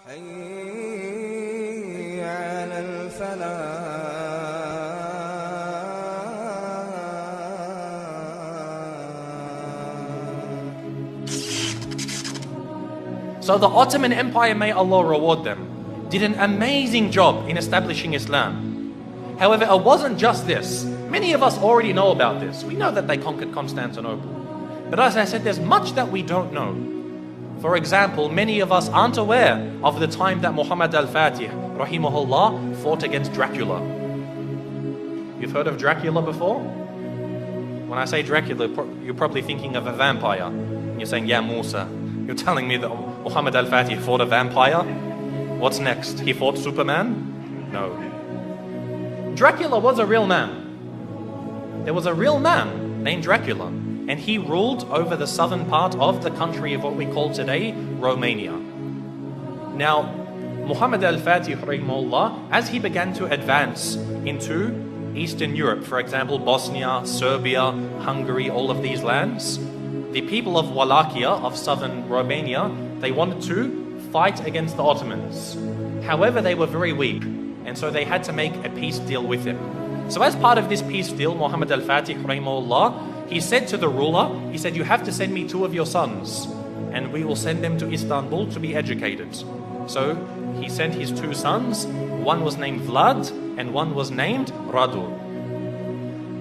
حي على الفلاح. So the Ottoman Empire, may Allah reward them, did an amazing job in establishing Islam. However, it wasn't just this. Many of us already know about this. We know that they conquered Constantinople. But as I said, there's much that we don't know. For example, many of us aren't aware of the time that Muhammad al-Fatih, rahimahullah, fought against Dracula. You've heard of Dracula before? When I say Dracula, you're probably thinking of a vampire. You're saying, yeah, Musa. You're telling me that Muhammad al-Fatih fought a vampire? What's next? He fought Superman? No. Dracula was a real man. There was a real man named Dracula, and he ruled over the southern part of the country of what we call today Romania. Now, Muhammad al-Fatih, rahimahullah, as he began to advance into Eastern Europe, for example, Bosnia, Serbia, Hungary, all of these lands, the people of Wallachia, of southern Romania, they wanted to fight against the Ottomans. However, they were very weak, and so they had to make a peace deal with him. So as part of this peace deal, Muhammad al-Fatih, rahimahullah, he said to the ruler, he said, you have to send me 2 of your sons, and we will send them to Istanbul to be educated. So he sent his 2 sons. One was named Vlad, and one was named Radu.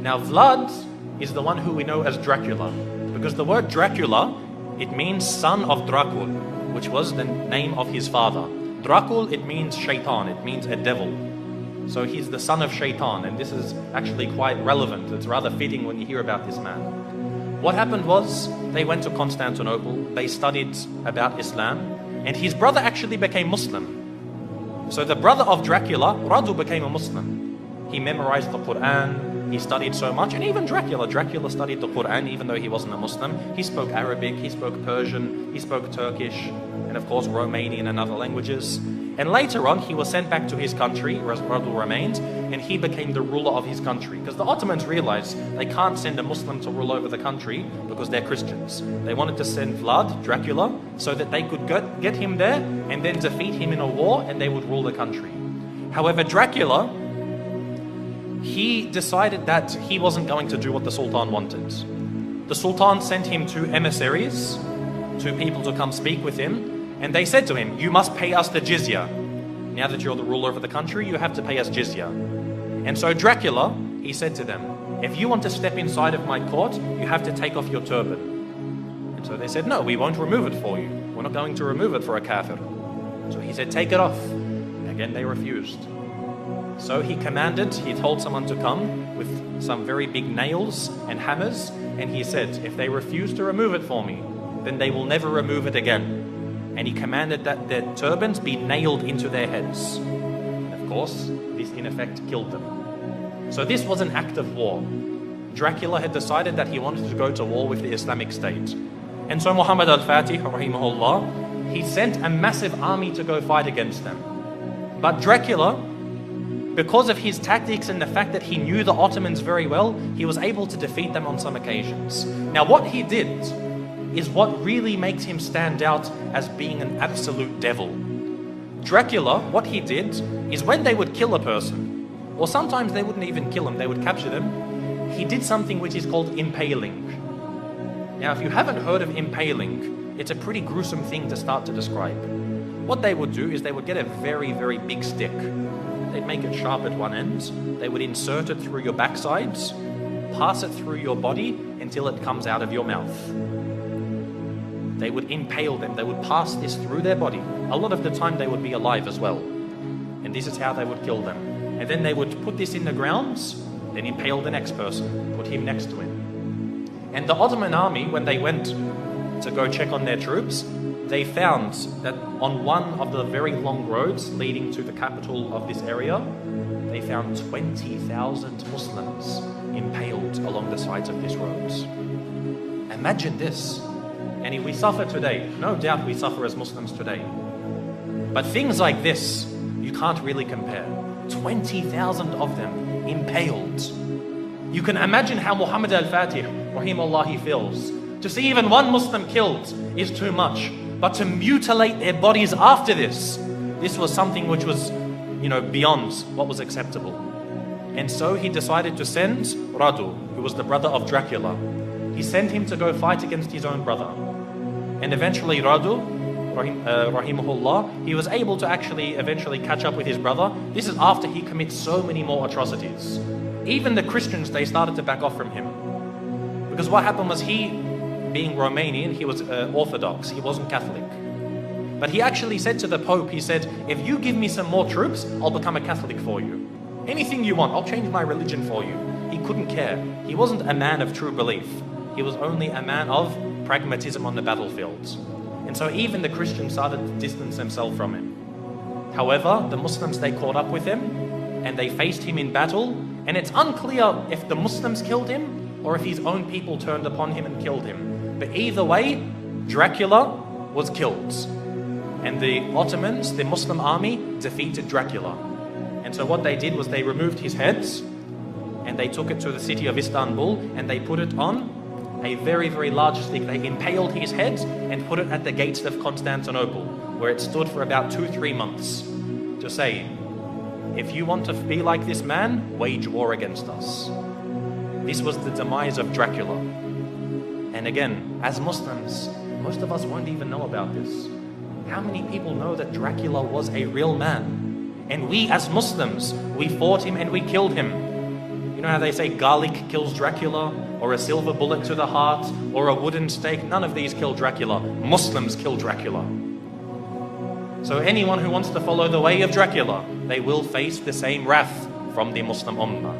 Now Vlad is the one who we know as Dracula, because the word Dracula, it means son of Dracul, which was the name of his father. Dracul, it means shaitan, it means a devil. So he's the son of shaitan, and this is actually quite relevant. It's rather fitting when you hear about this man. What happened was, they went to Constantinople, they studied about Islam, and his brother actually became Muslim. So the brother of Dracula, Radu, became a Muslim. He memorized the Quran, he studied so much, and even Dracula studied the Quran even though he wasn't a Muslim. He spoke Arabic, he spoke Persian, he spoke Turkish, and of course Romanian and other languages. And later on, he was sent back to his country, where Radu remained, and he became the ruler of his country. Because the Ottomans realized they can't send a Muslim to rule over the country because they're Christians. They wanted to send Vlad, Dracula, so that they could get him there and then defeat him in a war, and they would rule the country. However, Dracula, he decided that he wasn't going to do what the Sultan wanted. The Sultan sent him 2 emissaries, 2 people to come speak with him, and they said to him, you must pay us the jizya. Now that you're the ruler of the country, you have to pay us jizya. And so Dracula, he said to them, if you want to step inside of my court, you have to take off your turban. And so they said, no, we won't remove it for you. We're not going to remove it for a kafir. So he said, take it off. Again, they refused. So he told someone to come with some very big nails and hammers, and he said, if they refuse to remove it for me, then they will never remove it again. And he commanded that their turbans be nailed into their heads. And of course, this in effect killed them. So this was an act of war. Dracula had decided that he wanted to go to war with the Islamic State. And so Muhammad al-Fatih, rahimahullah, he sent a massive army to go fight against them. But Dracula, because of his tactics and the fact that he knew the Ottomans very well, he was able to defeat them on some occasions. Now what he did is what really makes him stand out as being an absolute devil. Dracula, what he did is when they would kill a person, or sometimes they wouldn't even kill him, they would capture them, he did something which is called impaling. Now if you haven't heard of impaling, it's a pretty gruesome thing to start to describe. What they would do is they would get a very, very big stick. They'd make it sharp at one end, they would insert it through your backsides, pass it through your body until it comes out of your mouth. They would impale them, they would pass this through their body. A lot of the time they would be alive as well. And this is how they would kill them. And then they would put this in the ground, then impale the next person, put him next to him. And the Ottoman army, when they went to go check on their troops, they found that on one of the very long roads leading to the capital of this area, they found 20,000 Muslims impaled along the sides of this road. Imagine this. And we suffer today. No doubt we suffer as Muslims today. But things like this, you can't really compare. 20,000 of them impaled. You can imagine how Muhammad al-Fatih, rahimahullah, he feels. To see even one Muslim killed is too much. But to mutilate their bodies after this, This was something which was, beyond what was acceptable. And so he decided to send Radu, who was the brother of Dracula. He sent him to go fight against his own brother. And eventually Radu, rahimahullah, he was able to actually eventually catch up with his brother. This is after he commits so many more atrocities. Even the Christians, they started to back off from him. Because what happened was he, being Romanian, he was Orthodox, he wasn't Catholic. But he actually said to the Pope, he said, if you give me some more troops, I'll become a Catholic for you. Anything you want, I'll change my religion for you. He couldn't care. He wasn't a man of true belief. He was only a man of pragmatism on the battlefields. And so even the Christians started to distance themselves from him. However, the Muslims, they caught up with him and they faced him in battle. And it's unclear if the Muslims killed him or if his own people turned upon him and killed him. But either way, Dracula was killed. And the Ottomans, the Muslim army, defeated Dracula. And so what they did was they removed his heads and they took it to the city of Istanbul and they put it on a very, very large stick. They impaled his head and put it at the gates of Constantinople, where it stood for about 2-3 months, to say, if you want to be like this man, wage war against us. This was the demise of Dracula. And again, as Muslims, most of us won't even know about this. How many people know that Dracula was a real man? And we as Muslims, we fought him and we killed him. You know how they say garlic kills Dracula, or a silver bullet to the heart, or a wooden stake? None of these kill Dracula. Muslims kill Dracula. So anyone who wants to follow the way of Dracula, they will face the same wrath from the Muslim Ummah.